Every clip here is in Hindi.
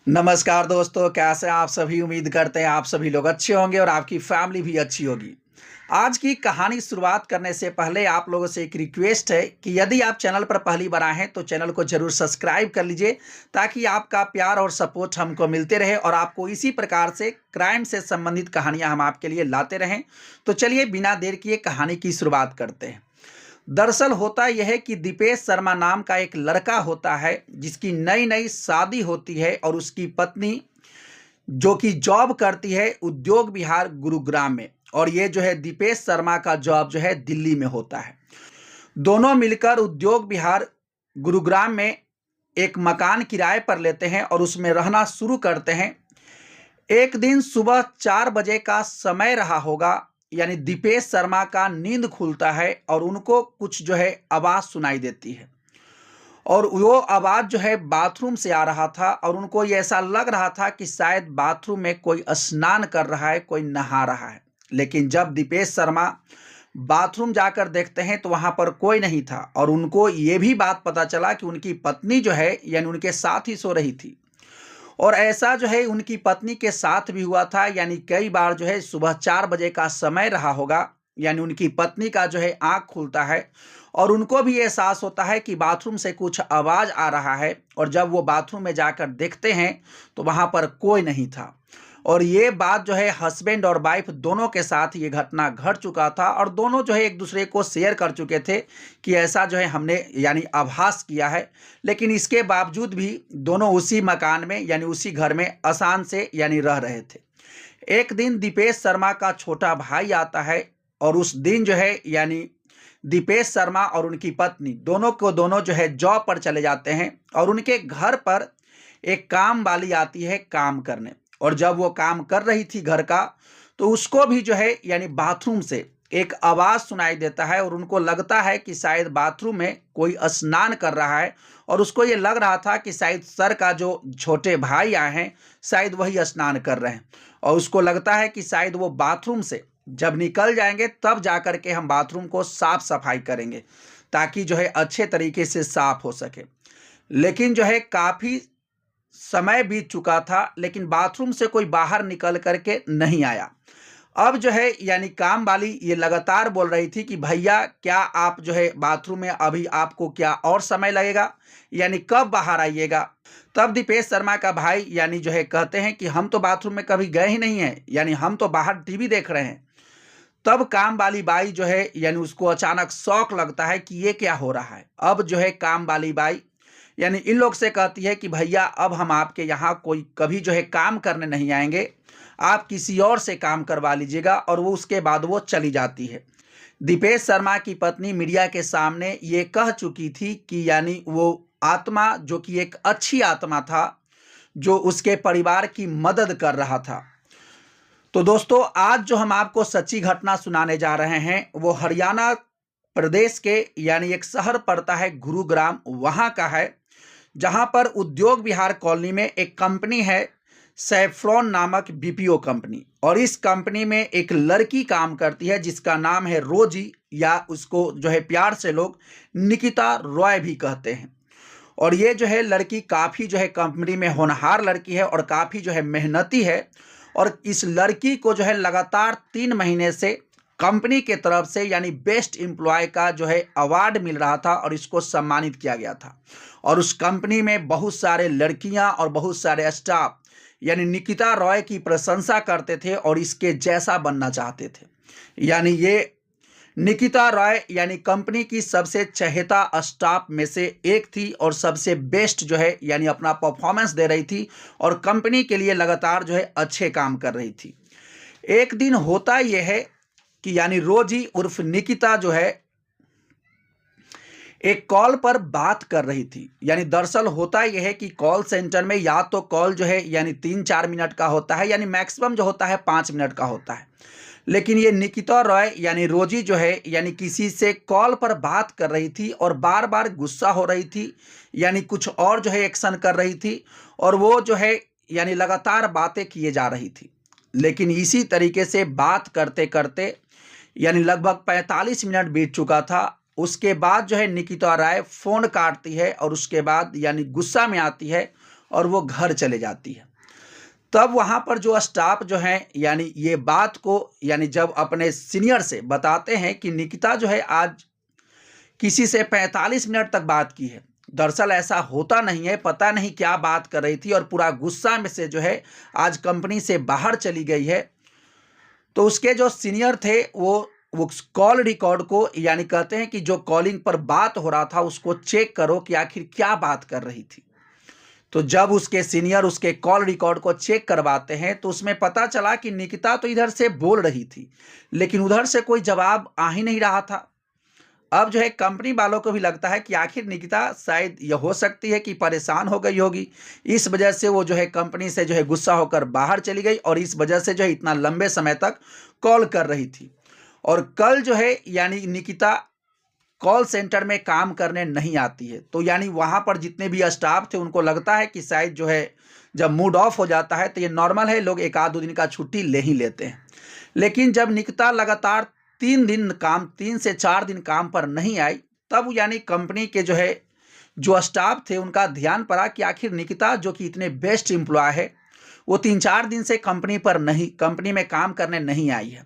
नमस्कार दोस्तों, कैसे हैं आप सभी? उम्मीद करते हैं आप सभी लोग अच्छे होंगे और आपकी फैमिली भी अच्छी होगी। आज की कहानी शुरुआत करने से पहले आप लोगों से एक रिक्वेस्ट है कि यदि आप चैनल पर पहली बार आए हैं तो चैनल को ज़रूर सब्सक्राइब कर लीजिए, ताकि आपका प्यार और सपोर्ट हमको मिलते रहे और आपको इसी प्रकार से क्राइम से संबंधित कहानियाँ हम आपके लिए लाते रहें। तो चलिए बिना देर किए कहानी की शुरुआत करते हैं। दरअसल होता यह है कि दीपेश शर्मा नाम का एक लड़का होता है, जिसकी नई नई शादी होती है और उसकी पत्नी जो कि जॉब करती है उद्योग विहार गुरुग्राम में, और ये जो है दीपेश शर्मा का जॉब जो है दिल्ली में होता है। दोनों मिलकर उद्योग विहार गुरुग्राम में एक मकान किराए पर लेते हैं और उसमें रहना शुरू करते हैं। एक दिन सुबह 4 बजे का समय रहा होगा, यानी दीपेश शर्मा का नींद खुलता है और उनको कुछ जो है आवाज़ सुनाई देती है, और वो आवाज़ जो है बाथरूम से आ रहा था और उनको ये ऐसा लग रहा था कि शायद बाथरूम में कोई स्नान कर रहा है, कोई नहा रहा है। लेकिन जब दीपेश शर्मा बाथरूम जाकर देखते हैं तो वहाँ पर कोई नहीं था, और उनको ये भी बात पता चला कि उनकी पत्नी जो है यानी उनके साथ ही सो रही थी। और ऐसा जो है उनकी पत्नी के साथ भी हुआ था, यानी कई बार जो है सुबह 4 बजे का समय रहा होगा, यानी उनकी पत्नी का जो है आँख खुलता है और उनको भी एहसास होता है कि बाथरूम से कुछ आवाज़ आ रहा है, और जब वो बाथरूम में जाकर देखते हैं तो वहाँ पर कोई नहीं था। और ये बात जो है हस्बैंड और वाइफ दोनों के साथ ये घटना घट चुका था, और दोनों जो है एक दूसरे को शेयर कर चुके थे कि ऐसा जो है हमने यानी आभास किया है। लेकिन इसके बावजूद भी दोनों उसी मकान में यानी उसी घर में आसान से यानी रह रहे थे। एक दिन दीपेश शर्मा का छोटा भाई आता है, और उस दिन जो है यानी दीपेश शर्मा और उनकी पत्नी दोनों को दोनों जो है जॉब पर चले जाते हैं, और उनके घर पर एक काम वाली आती है काम करने। और जब वो काम कर रही थी घर का, तो उसको भी जो है यानी बाथरूम से एक आवाज़ सुनाई देता है, और उनको लगता है कि शायद बाथरूम में कोई स्नान कर रहा है, और उसको ये लग रहा था कि शायद सर का जो छोटे भाई आए हैं शायद वही स्नान कर रहे हैं, और उसको लगता है कि शायद वो बाथरूम से जब निकल जाएंगे तब जा कर के हम बाथरूम को साफ सफाई करेंगे, ताकि जो है अच्छे तरीके से साफ हो सके। लेकिन जो है काफ़ी समय बीत चुका था, लेकिन बाथरूम से कोई बाहर निकल करके नहीं आया। अब जो है यानी काम वाली ये लगातार बोल रही थी कि भैया क्या आप जो है बाथरूम में अभी आपको क्या और समय लगेगा, यानी कब बाहर आइएगा? तब दीपेश शर्मा का भाई यानी जो है कहते हैं कि हम तो बाथरूम में कभी गए ही नहीं हैं, यानी हम तो बाहर टीवी देख रहे हैं। तब काम वाली बाई जो है यानी उसको अचानक शौक लगता है कि ये क्या हो रहा है। अब जो है काम वाली बाई यानी इन लोग से कहती है कि भैया अब हम आपके यहाँ कोई कभी जो है काम करने नहीं आएंगे, आप किसी और से काम करवा लीजिएगा, और वो उसके बाद वो चली जाती है। दीपेश शर्मा की पत्नी मीडिया के सामने ये कह चुकी थी कि यानी वो आत्मा जो कि एक अच्छी आत्मा था, जो उसके परिवार की मदद कर रहा था। तो दोस्तों, आज जो हम आपको सच्ची घटना सुनाने जा रहे हैं वो हरियाणा प्रदेश के यानी एक शहर पड़ता है गुरुग्राम, वहाँ का है, जहाँ पर उद्योग विहार कॉलोनी में एक कंपनी है सैफ्रॉन नामक बीपीओ कंपनी, और इस कंपनी में एक लड़की काम करती है जिसका नाम है रोजी, या उसको जो है प्यार से लोग निकिता रॉय भी कहते हैं। और ये जो है लड़की काफ़ी जो है कंपनी में होनहार लड़की है और काफ़ी जो है मेहनती है, और इस लड़की को जो है लगातार 3 महीने से कंपनी के तरफ से यानी बेस्ट एम्प्लॉय का जो है अवार्ड मिल रहा था, और इसको सम्मानित किया गया था। और उस कंपनी में बहुत सारे लड़कियां और बहुत सारे स्टाफ यानी निकिता रॉय की प्रशंसा करते थे और इसके जैसा बनना चाहते थे। यानी ये निकिता रॉय यानी कंपनी की सबसे चहेता स्टाफ में से एक थी, और सबसे बेस्ट जो है यानी अपना परफॉर्मेंस दे रही थी, और कंपनी के लिए लगातार जो है अच्छे काम कर रही थी। एक दिन होता यह है कि यानी रोजी उर्फ निकिता जो है एक कॉल पर बात कर रही थी। यानी दरअसल होता यह है कि कॉल सेंटर में या तो कॉल जो है यानी 3-4 मिनट का होता है, यानी मैक्सिमम जो होता है 5 मिनट का होता है। लेकिन ये निकिता रॉय यानी रोजी जो है यानी किसी से कॉल पर बात कर रही थी, और बार बार गुस्सा हो रही थी, यानी कुछ और जो है एक्शन कर रही थी, और वो जो है यानी लगातार बातें किए जा रही थी। लेकिन इसी तरीके से बात करते करते यानी लगभग 45 मिनट बीत चुका था। उसके बाद जो है निकिता राय फ़ोन काटती है, और उसके बाद यानी गुस्सा में आती है और वो घर चले जाती है। तब वहाँ पर जो स्टाफ जो हैं यानी ये बात को यानी जब अपने सीनियर से बताते हैं कि निकिता जो है आज किसी से 45 मिनट तक बात की है। दरअसल ऐसा होता नहीं है, पता नहीं क्या बात कर रही थी और पूरा गुस्सा में से जो है आज कंपनी से बाहर चली गई है। तो उसके जो सीनियर थे वो कॉल रिकॉर्ड को यानी कहते हैं कि जो कॉलिंग पर बात हो रहा था उसको चेक करो कि आखिर क्या बात कर रही थी। तो जब उसके सीनियर उसके कॉल रिकॉर्ड को चेक करवाते हैं तो उसमें पता चला कि निकिता तो इधर से बोल रही थी लेकिन उधर से कोई जवाब आ ही नहीं रहा था। अब जो है कंपनी वालों को भी लगता है कि आखिर निकिता शायद यह हो सकती है कि परेशान हो गई होगी, इस वजह से वो जो है कंपनी से जो है गुस्सा होकर बाहर चली गई और इस वजह से जो है इतना लंबे समय तक कॉल कर रही थी। और कल जो है यानी निकिता कॉल सेंटर में काम करने नहीं आती है। तो यानी वहाँ पर जितने भी स्टाफ थे उनको लगता है कि शायद जो है जब मूड ऑफ हो जाता है तो ये नॉर्मल है, लोग एक आध दो दिन का छुट्टी ले ही लेते हैं। लेकिन जब निकिता लगातार 3 से 4 दिन काम पर नहीं आई, तब यानी कंपनी के जो है जो स्टाफ थे उनका ध्यान पड़ा कि आखिर निकिता जो कि इतने बेस्ट एम्प्लॉय है वो 3-4 दिन से कंपनी में काम करने नहीं आई है।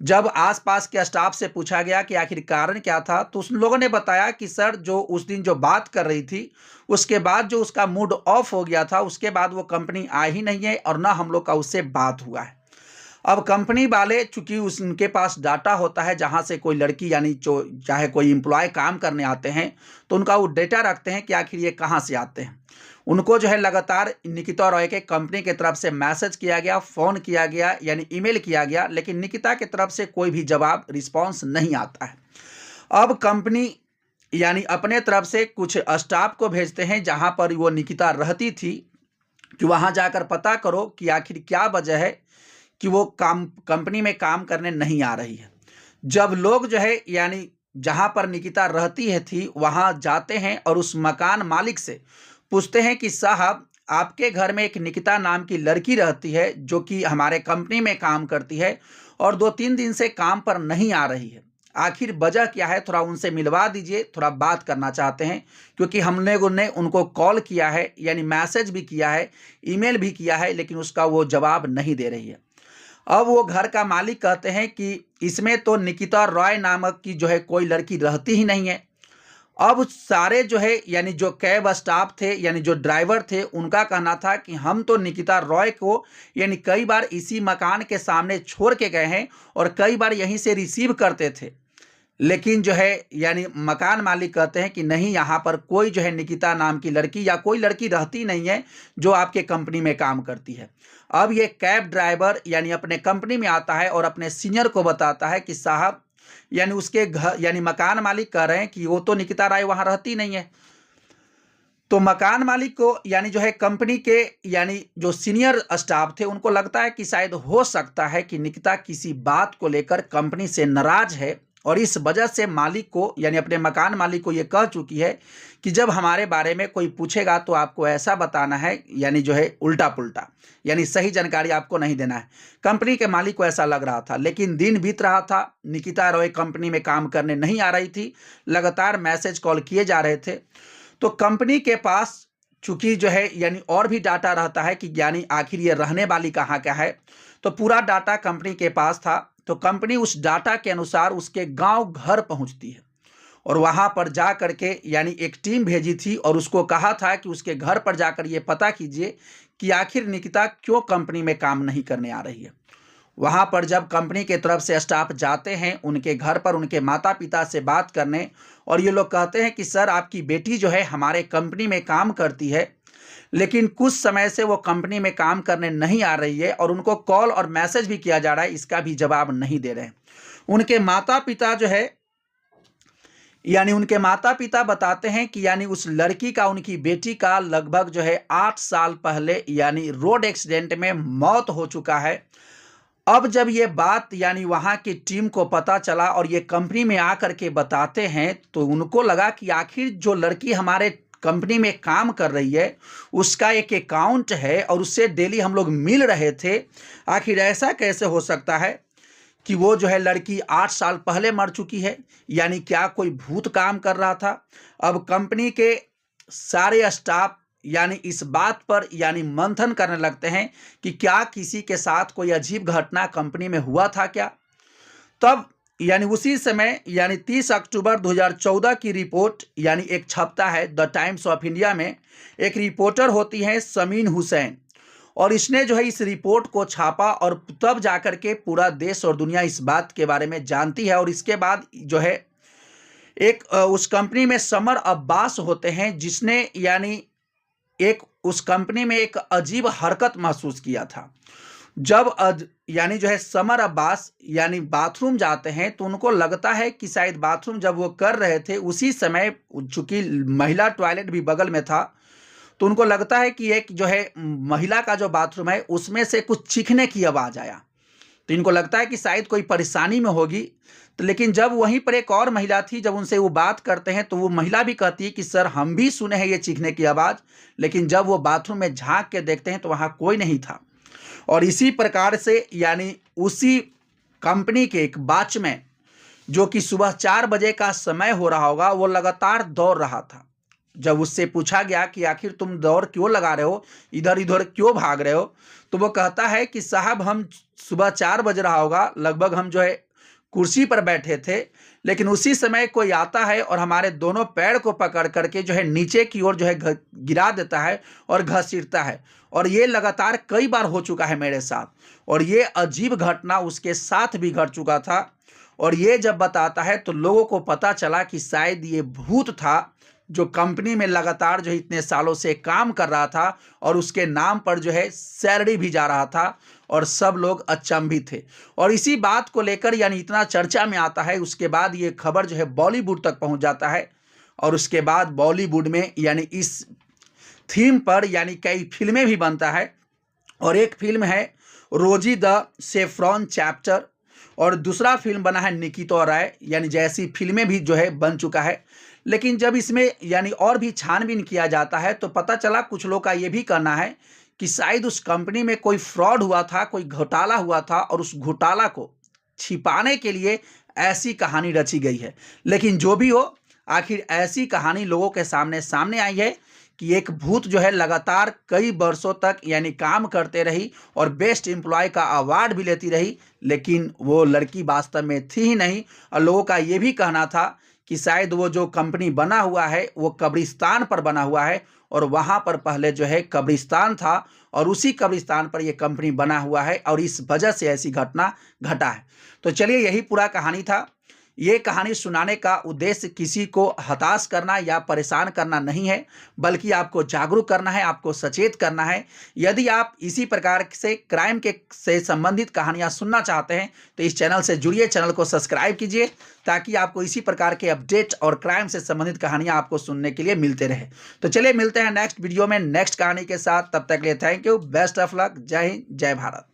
जब आसपास के स्टाफ से पूछा गया कि आखिर कारण क्या था तो उन लोगों ने बताया कि सर जो उस दिन जो बात कर रही थी उसके बाद जो उसका मूड ऑफ हो गया था उसके बाद वो कंपनी आई ही नहीं है और ना हम लोग का उससे बात हुआ है। अब कंपनी वाले चूंकि उनके पास डाटा होता है जहां से कोई लड़की यानी जो चाहे कोई एम्प्लॉय काम करने आते हैं तो उनका वो डेटा रखते हैं कि आखिर ये कहाँ से आते हैं। उनको जो है लगातार निकिता रॉय के कंपनी की तरफ से मैसेज किया गया, फ़ोन किया गया यानी ईमेल किया गया, लेकिन निकिता की तरफ से कोई भी जवाब रिस्पॉन्स नहीं आता है। अब कंपनी यानी अपने तरफ से कुछ स्टाफ को भेजते हैं जहां पर वो निकिता रहती थी कि वहां जाकर पता करो कि आखिर क्या वजह है कि वो कंपनी में काम करने नहीं आ रही है। जब लोग जो है यानी जहां पर निकिता रहती है थी वहां जाते हैं और उस मकान मालिक से पूछते हैं कि साहब आपके घर में एक निकिता नाम की लड़की रहती है जो कि हमारे कंपनी में काम करती है और 2-3 दिन से काम पर नहीं आ रही है, आखिर वजह क्या है, थोड़ा उनसे मिलवा दीजिए, थोड़ा बात करना चाहते हैं। क्योंकि हमने उनको कॉल किया है यानी मैसेज भी किया है, ईमेल भी किया है, लेकिन उसका वो जवाब नहीं दे रही है। अब वो घर का मालिक कहते हैं कि इसमें तो निकिता रॉय नामक की जो है कोई लड़की रहती ही नहीं है। अब सारे जो है यानी जो कैब स्टाफ थे यानी जो ड्राइवर थे उनका कहना था कि हम तो निकिता रॉय को यानी कई बार इसी मकान के सामने छोड़ के गए हैं और कई बार यहीं से रिसीव करते थे, लेकिन जो है यानी मकान मालिक कहते हैं कि नहीं, यहाँ पर कोई जो है निकिता नाम की लड़की या कोई लड़की रहती नहीं है जो आपके कंपनी में काम करती है। अब ये कैब ड्राइवर यानी अपने कंपनी में आता है और अपने सीनियर को बताता है कि साहब यानी उसके घर यानी मकान मालिक कह रहे हैं कि वो तो निकिता राय वहाँ रहती नहीं है। तो मकान मालिक को यानी जो है कंपनी के यानी जो सीनियर स्टाफ थे उनको लगता है कि शायद हो सकता है कि निकिता किसी बात को लेकर कंपनी से नाराज है और इस वजह से मालिक को यानी अपने मकान मालिक को ये कह चुकी है कि जब हमारे बारे में कोई पूछेगा तो आपको ऐसा बताना है यानी जो है उल्टा पुल्टा, यानी सही जानकारी आपको नहीं देना है। कंपनी के मालिक को ऐसा लग रहा था, लेकिन दिन बीत रहा था, निकिता रॉय कंपनी में काम करने नहीं आ रही थी, लगातार मैसेज कॉल किए जा रहे थे। तो कंपनी के पास चूंकि जो है यानी और भी डाटा रहता है कि यानी आखिर ये रहने वाली कहाँ का है, तो पूरा डाटा कंपनी के पास था। तो कंपनी उस डाटा के अनुसार उसके गांव घर पहुंचती है और वहां पर जा करके यानी एक टीम भेजी थी और उसको कहा था कि उसके घर पर जाकर ये पता कीजिए कि आखिर निकिता क्यों कंपनी में काम नहीं करने आ रही है। वहां पर जब कंपनी के तरफ से स्टाफ जाते हैं उनके घर पर उनके माता पिता से बात करने, और ये लोग कहते हैं कि सर आपकी बेटी जो है हमारे कंपनी में काम करती है, लेकिन कुछ समय से वो कंपनी में काम करने नहीं आ रही है और उनको कॉल और मैसेज भी किया जा रहा है, इसका भी जवाब नहीं दे रहे हैं। उनके माता पिता जो है यानी उनके माता पिता बताते हैं कि यानी उस लड़की का उनकी बेटी का लगभग जो है 8 साल पहले यानी रोड एक्सीडेंट में मौत हो चुका है। अब जब ये बात यानी वहाँ की टीम को पता चला और ये कंपनी में आकर के बताते हैं तो उनको लगा कि आखिर जो लड़की हमारे कंपनी में काम कर रही है उसका एक अकाउंट है और उससे डेली हम लोग मिल रहे थे, आखिर ऐसा कैसे हो सकता है कि वो जो है लड़की 8 साल पहले मर चुकी है, यानी क्या कोई भूत काम कर रहा था। अब कंपनी के सारे स्टाफ यानी इस बात पर यानी मंथन करने लगते हैं कि क्या किसी के साथ कोई अजीब घटना कंपनी में हुआ था क्या। तब यानी उसी समय यानी 30 अक्टूबर 2014 की रिपोर्ट यानी एक छपता है द टाइम्स ऑफ इंडिया में। एक रिपोर्टर होती हैं शमीन हुसैन, और इसने जो है इस रिपोर्ट को छापा और तब जाकर के पूरा देश और दुनिया इस बात के बारे में जानती है। और इसके बाद जो है एक उस कंपनी में समर अब्बास होते हैं, जिसने यानी एक उस कंपनी में एक अजीब हरकत महसूस किया था। जब यानी जो है समर अब्बास यानी बाथरूम जाते हैं तो उनको लगता है कि शायद बाथरूम जब वो कर रहे थे उसी समय, चूंकि महिला टॉयलेट भी बगल में था, तो उनको लगता है कि एक जो है महिला का जो बाथरूम है उसमें से कुछ चीखने की आवाज़ आया। तो इनको लगता है कि शायद कोई परेशानी में होगी। तो लेकिन जब वहीं पर एक और महिला थी, जब उनसे वो बात करते हैं तो वो महिला भी कहती है कि सर हम भी सुने हैं ये चीखने की आवाज़, लेकिन जब वो बाथरूम में झांक के देखते हैं तो वहाँ कोई नहीं था। और इसी प्रकार से यानी उसी कंपनी के एक वॉचमैन, जो कि सुबह 4 बजे का समय हो रहा होगा, वो लगातार दौड़ रहा था। जब उससे पूछा गया कि आखिर तुम दौड़ क्यों लगा रहे हो, इधर इधर क्यों भाग रहे हो, तो वो कहता है कि साहब हम सुबह 4 बज रहा होगा, लगभग हम जो है कुर्सी पर बैठे थे, लेकिन उसी समय कोई आता है और हमारे दोनों पैर को पकड़ करके जो है नीचे की ओर जो है गिरा देता है और घसीटता है। और ये लगातार कई बार हो चुका है मेरे साथ, और ये अजीब घटना उसके साथ भी घट चुका था। और ये जब बताता है तो लोगों को पता चला कि शायद ये भूत था, जो कंपनी में लगातार जो इतने सालों से काम कर रहा था और उसके नाम पर जो है सैलरी भी जा रहा था, और सब लोग अचंभित थे। और इसी बात को लेकर यानी इतना चर्चा में आता है, उसके बाद ये खबर जो है बॉलीवुड तक पहुंच जाता है। और उसके बाद बॉलीवुड में यानी इस थीम पर यानी कई फिल्में भी बनता है। और एक फिल्म है रोजी द सेफ्रॉन चैप्टर, और दूसरा फिल्म बना है निकिता राय, यानी जैसी फिल्में भी जो है बन चुका है। लेकिन जब इसमें यानी और भी छानबीन किया जाता है तो पता चला कुछ लोग का ये भी कहना है कि शायद उस कंपनी में कोई फ्रॉड हुआ था, कोई घोटाला हुआ था, और उस घोटाला को छिपाने के लिए ऐसी कहानी रची गई है। लेकिन जो भी हो, आखिर ऐसी कहानी लोगों के सामने आई है कि एक भूत जो है लगातार कई वर्षों तक यानी काम करते रही और बेस्ट एम्प्लॉय का अवार्ड भी लेती रही, लेकिन वो लड़की वास्तव में थी ही नहीं। और लोगों का ये भी कहना था कि शायद वो जो कंपनी बना हुआ है वो कब्रिस्तान पर बना हुआ है, और वहाँ पर पहले जो है कब्रिस्तान था और उसी कब्रिस्तान पर ये कंपनी बना हुआ है, और इस वजह से ऐसी घटना घटा है। तो चलिए, यही पूरा कहानी था। ये कहानी सुनाने का उद्देश्य किसी को हताश करना या परेशान करना नहीं है, बल्कि आपको जागरूक करना है, आपको सचेत करना है। यदि आप इसी प्रकार से क्राइम के से संबंधित कहानियां सुनना चाहते हैं तो इस चैनल से जुड़िए, चैनल को सब्सक्राइब कीजिए, ताकि आपको इसी प्रकार के अपडेट और क्राइम से संबंधित कहानियां आपको सुनने के लिए मिलते रहे। तो चलिए, मिलते हैं नेक्स्ट वीडियो में नेक्स्ट कहानी के साथ। तब तक के लिए thank you, best of luck, जय हिंद, जय भारत।